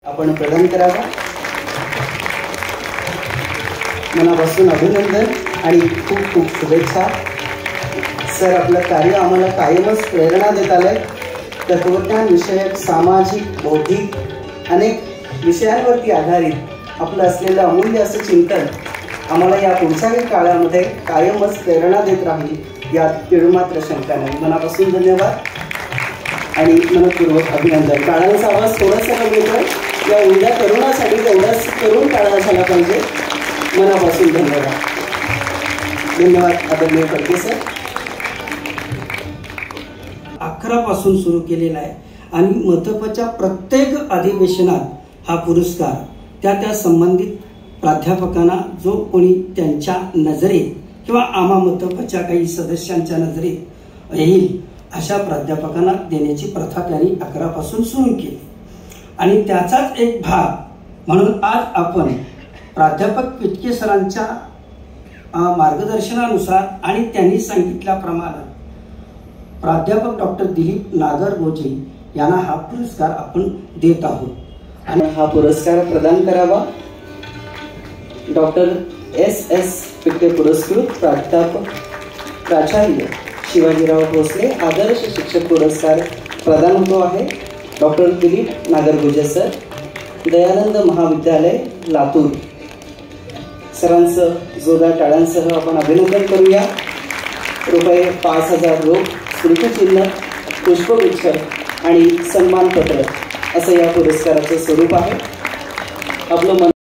आपण प्रदान करावा। मनापासून अभिनंदन आणि खूप खूप शुभेच्छा। सर, आपलं कार्य आम्हाला कायमच प्रेरणा देत आलंय। तत्वज्ञान विषयक, सामाजिक, बौद्धिक अनेक विषयांवरती आधारित आपलं असलेलं अमूल्य असं चिंतन आम्हाला या पुढच्या काळामध्ये कायमच प्रेरणा देत राहील यात तिळमात्र शंका नाही। मनापासून धन्यवाद आणि मनपूर्वक अभिनंदन। टाळ्यांचा आवाज थोडासा कमी येतोय, या उद्या तरुणासाठी तेवढाच तरुण टाळा झाला पाहिजे। मनापासून धन्यवाद। धन्यवाद आदरणीय फडके सर। 11 पासून सुरू केलेला आहे आणि महत्त्वाच्या प्रत्येक अधिवेशनात हा पुरस्कार त्या संबंधित प्राध्यापकांना जो कोणी त्यांच्या नजरेत किंवा आम्हा महत्त्वाच्या काही सदस्यांच्या नजरेत येईल अशा प्राध्यापकांना देण्याची प्रथा त्यांनी 11 पासून सुरू केली आणि त्याचाच एक भाग म्हणून आज आपण प्राध्यापक पिटके सरांच्या मार्गदर्शनानुसार आणि त्यांनी सांगितल्याप्रमाणे प्राध्यापक डॉक्टर दिलीप नागरगोजे यांना हा पुरस्कार आपण देत आहोत आणि हा पुरस्कार प्रदान करावा। डॉक्टर एस पिटके पुरस्कृत प्राध्यापक प्राचार्य शिवाजीराव भोसले आदर्श शिक्षक पुरस्कार प्रदान होतो आहे। डॉक्टर दिलीप नागरगोजे सर, दयानंद महाविद्यालय लातूर। सरांचं जोरदार टाळ्यांसह आपण अभिनंदन करूया। रुपये 5000 रोख, स्मृतिचिन्ह, पुष्पगुच्छ आणि सन्मानपत्र असं या पुरस्काराचं स्वरूप आहे। आपलं